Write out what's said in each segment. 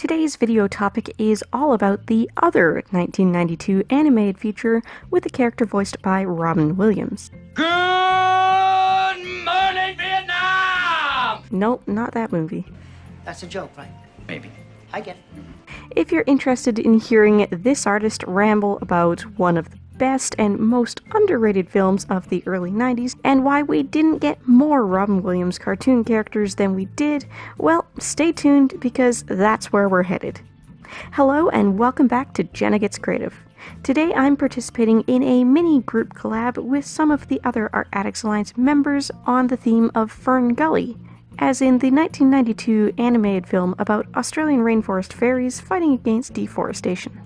Today's video topic is all about the other 1992 animated feature with a character voiced by Robin Williams. Good morning, Vietnam! Nope, not that movie. That's a joke, right? Maybe. I get it. If you're interested in hearing this artist ramble about one of the best and most underrated films of the early 90s, and why we didn't get more Robin Williams cartoon characters than we did, well, stay tuned because that's where we're headed. Hello and welcome back to Jenna Gets Creative. Today I'm participating in a mini group collab with some of the other Art Addicts Alliance members on the theme of FernGully, as in the 1992 animated film about Australian rainforest fairies fighting against deforestation.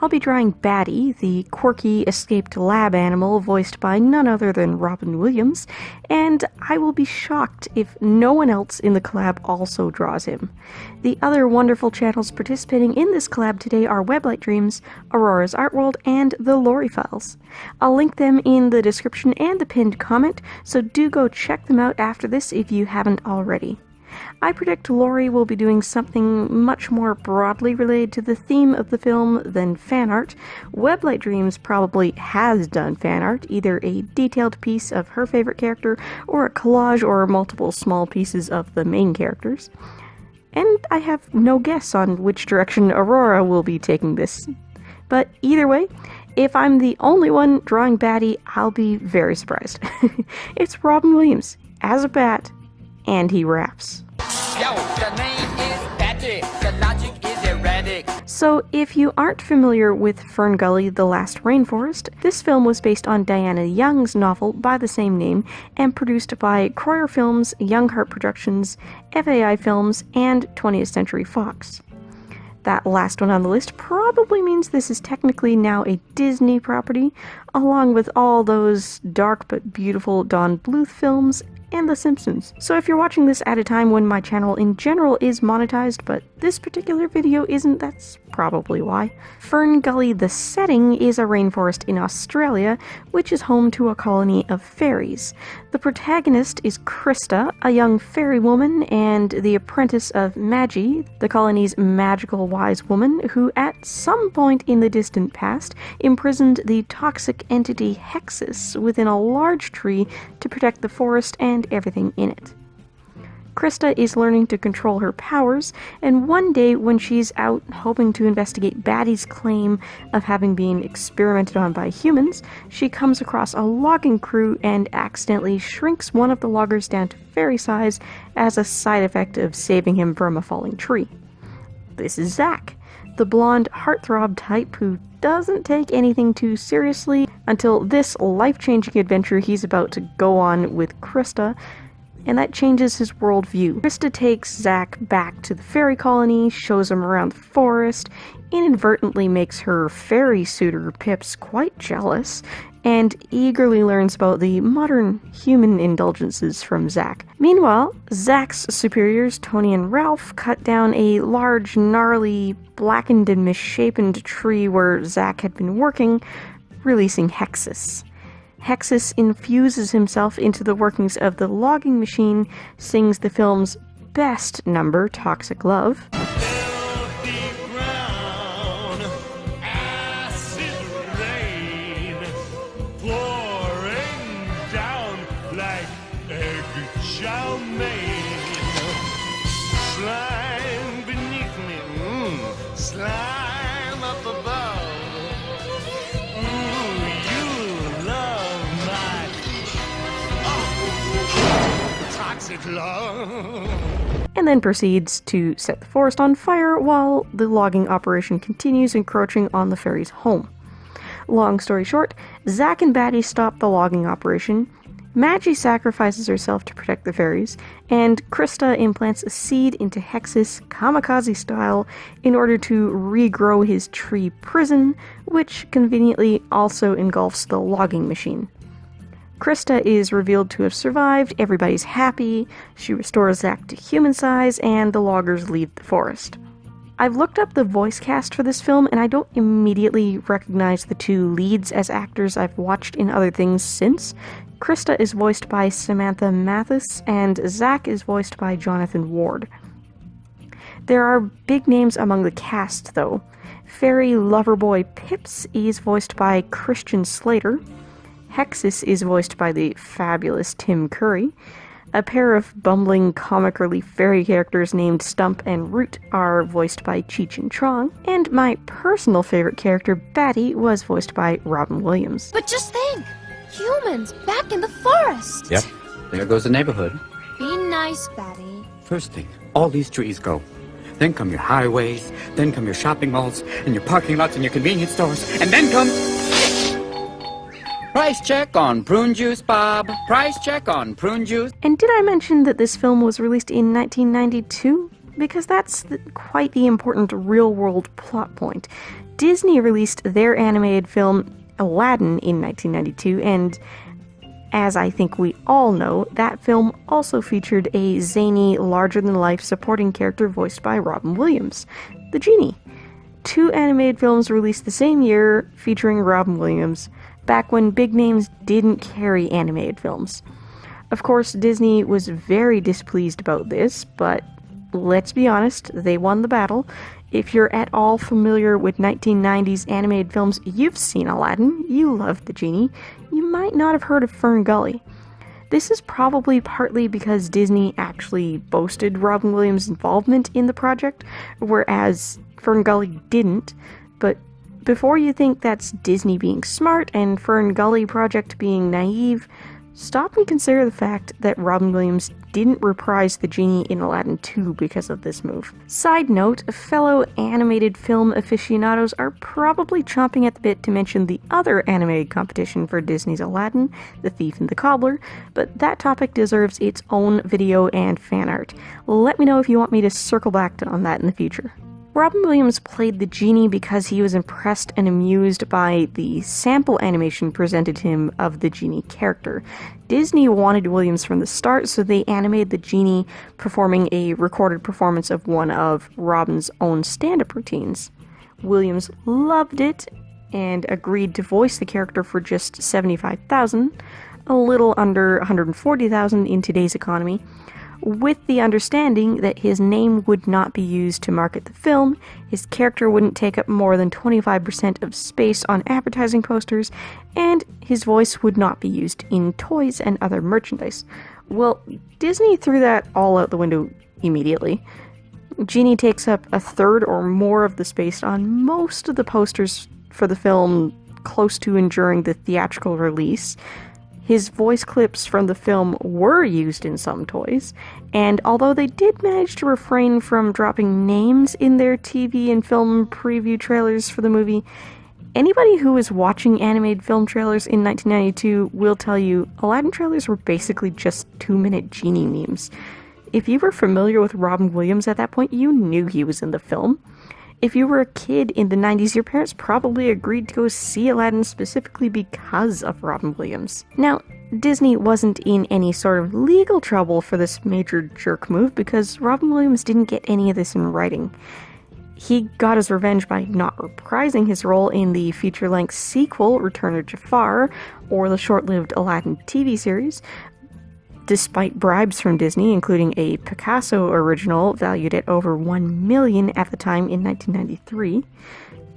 I'll be drawing Batty, the quirky escaped lab animal voiced by none other than Robin Williams, and I will be shocked if no one else in the collab also draws him. The other wonderful channels participating in this collab today are Weblight Dreams, Aurora's Art World, and the Lori Files. I'll link them in the description and the pinned comment, so do go check them out after this if you haven't already. I predict Lori will be doing something much more broadly related to the theme of the film than fan art. Weblight Dreams probably has done fan art, either a detailed piece of her favorite character or a collage or multiple small pieces of the main characters. And I have no guess on which direction Aurora will be taking this. But either way, if I'm the only one drawing Batty, I'll be very surprised. It's Robin Williams, as a bat, and he raps. Yo, the name is Batty, the logic is erratic. So, if you aren't familiar with FernGully, The Last Rainforest, this film was based on Diana Young's novel by the same name and produced by Croyer Films, Young Heart Productions, FAI Films, and 20th Century Fox. That last one on the list probably means this is technically now a Disney property, along with all those dark but beautiful Don Bluth films and The Simpsons. So if you're watching this at a time when my channel in general is monetized, but this particular video isn't, that's probably why. FernGully, the setting, is a rainforest in Australia, which is home to a colony of fairies. The protagonist is Krista, a young fairy woman, and the apprentice of Magi, the colony's magical wise woman, who at some point in the distant past imprisoned the toxic entity Hexus within a large tree to protect the forest and everything in it. Krista is learning to control her powers, and one day when she's out hoping to investigate Batty's claim of having been experimented on by humans, she comes across a logging crew and accidentally shrinks one of the loggers down to fairy size as a side effect of saving him from a falling tree. This is Zach, the blonde heartthrob type who doesn't take anything too seriously until this life-changing adventure he's about to go on with Krista, and that changes his worldview. Krista takes Zach back to the fairy colony, shows him around the forest, inadvertently makes her fairy suitor Pips quite jealous, and eagerly learns about the modern human indulgences from Zach. Meanwhile, Zach's superiors, Tony and Ralph, cut down a large, gnarly, blackened and misshapen tree where Zach had been working, releasing Hexus. Hexus infuses himself into the workings of the logging machine, sings the film's best number, Toxic Love, slime beneath me, slime up above. Ooh, you love my toxic love. and then proceeds to set the forest on fire while the logging operation continues encroaching on the fairy's home. Long story short, Zach and Batty stop the logging operation, Magi sacrifices herself to protect the fairies, and Krista implants a seed into Hexus kamikaze style in order to regrow his tree prison, which conveniently also engulfs the logging machine. Krista is revealed to have survived, everybody's happy, she restores Zach to human size, and the loggers leave the forest. I've looked up the voice cast for this film, and I don't immediately recognize the two leads as actors I've watched in other things since. Krista is voiced by Samantha Mathis, and Zach is voiced by Jonathan Ward. There are big names among the cast, though. Fairy Loverboy Pips is voiced by Christian Slater. Hexus is voiced by the fabulous Tim Curry. A pair of bumbling comic relief fairy characters named Stump and Root are voiced by Cheech and Chong. And my personal favorite character, Batty, was voiced by Robin Williams. But just think, humans back in the forest. Yep, there goes the neighborhood. Be nice, Batty. First thing, all these trees go. Then come your highways, then come your shopping malls, and your parking lots and your convenience stores, and then come... Price check on prune juice, Bob. Price check on prune juice. And did I mention that this film was released in 1992? Because that's quite the important real-world plot point. Disney released their animated film Aladdin in 1992, and as I think we all know, that film also featured a zany, larger-than-life supporting character voiced by Robin Williams, the Genie. 2 animated films released the same year featuring Robin Williams, back when big names didn't carry animated films. Of course, Disney was very displeased about this, but let's be honest, they won the battle. If you're at all familiar with 1990s animated films, you've seen Aladdin, you love the Genie, you might not have heard of FernGully. This is probably partly because Disney actually boasted Robin Williams' involvement in the project, whereas FernGully didn't, but before you think that's Disney being smart and FernGully project being naive, stop and consider the fact that Robin Williams didn't reprise the Genie in Aladdin 2 because of this move. Side note, fellow animated film aficionados are probably chomping at the bit to mention the other animated competition for Disney's Aladdin, The Thief and the Cobbler, but that topic deserves its own video and fan art. Let me know if you want me to circle back on that in the future. Robin Williams played the Genie because he was impressed and amused by the sample animation presented to him of the Genie character. Disney wanted Williams from the start, so they animated the Genie performing a recorded performance of one of Robin's own stand-up routines. Williams loved it and agreed to voice the character for just $75,000, a little under $140,000 in today's economy, with the understanding that his name would not be used to market the film, his character wouldn't take up more than 25% of space on advertising posters, and his voice would not be used in toys and other merchandise. Well, Disney threw that all out the window immediately. Genie takes up a third or more of the space on most of the posters for the film close to and during the theatrical release. His voice clips from the film were used in some toys, and although they did manage to refrain from dropping names in their TV and film preview trailers for the movie, anybody who was watching animated film trailers in 1992 will tell you Aladdin trailers were basically just 2-minute Genie memes. If you were familiar with Robin Williams at that point, you knew he was in the film. If you were a kid in the 90s, your parents probably agreed to go see Aladdin specifically because of Robin Williams. Now, Disney wasn't in any sort of legal trouble for this major jerk move because Robin Williams didn't get any of this in writing. He got his revenge by not reprising his role in the feature-length sequel, Return of Jafar, or the short-lived Aladdin TV series, despite bribes from Disney, including a Picasso original valued at over $1 million at the time in 1993.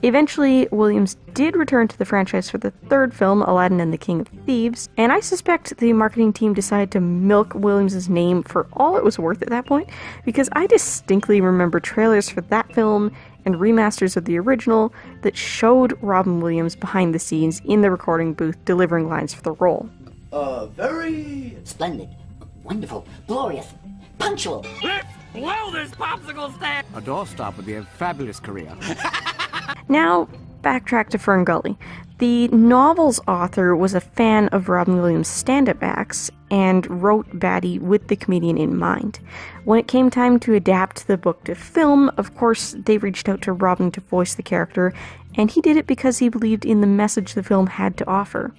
Eventually, Williams did return to the franchise for the third film, Aladdin and the King of Thieves, and I suspect the marketing team decided to milk Williams' name for all it was worth at that point, because I distinctly remember trailers for that film and remasters of the original that showed Robin Williams behind the scenes in the recording booth delivering lines for the role. Very splendid, wonderful, glorious, punctual. Well, this popsicle stand. A doorstop would be a fabulous career. Now, backtrack to FernGully. The novel's author was a fan of Robin Williams' stand-up acts and wrote Batty with the comedian in mind. When it came time to adapt the book to film, of course, they reached out to Robin to voice the character, and he did it because he believed in the message the film had to offer.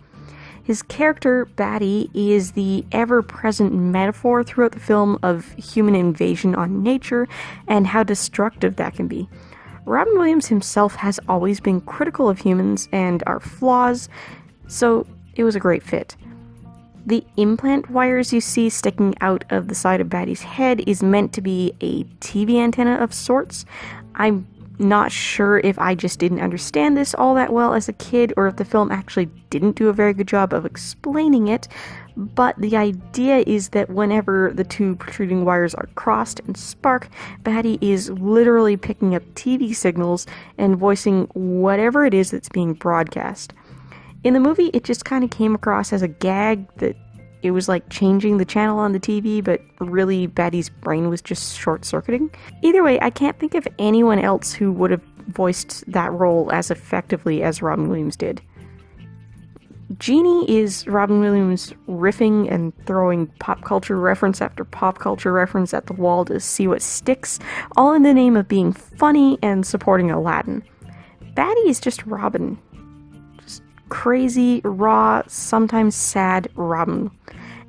His character, Batty, is the ever-present metaphor throughout the film of human invasion on nature and how destructive that can be. Robin Williams himself has always been critical of humans and our flaws, so it was a great fit. The implant wires you see sticking out of the side of Batty's head is meant to be a TV antenna of sorts. I'm not sure if I just didn't understand this all that well as a kid or if the film actually didn't do a very good job of explaining it, but the idea is that whenever the two protruding wires are crossed and spark, Batty is literally picking up TV signals and voicing whatever it is that's being broadcast. In the movie, it just kind of came across as a gag that it was like changing the channel on the TV, but really Batty's brain was just short-circuiting. Either way, I can't think of anyone else who would have voiced that role as effectively as Robin Williams did. Genie is Robin Williams riffing and throwing pop culture reference after pop culture reference at the wall to see what sticks, all in the name of being funny and supporting Aladdin. Batty is just Robin. Just crazy, raw, sometimes sad Robin.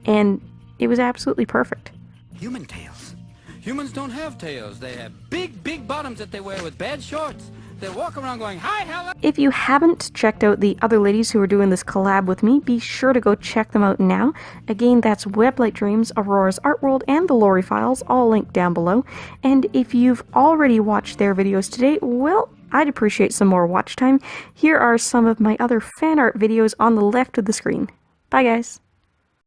And it was absolutely perfect. Human tails. Humans don't have tails. They have big, big bottoms that they wear with bad shorts. They walk around going, "Hi, hello." If you haven't checked out the other ladies who are doing this collab with me, be sure to go check them out now. Again, that's Weblight Dreams, Aurora's Art World, and the Lori Files, all linked down below. And if you've already watched their videos today, well, I'd appreciate some more watch time. Here are some of my other fan art videos on the left of the screen. Bye guys!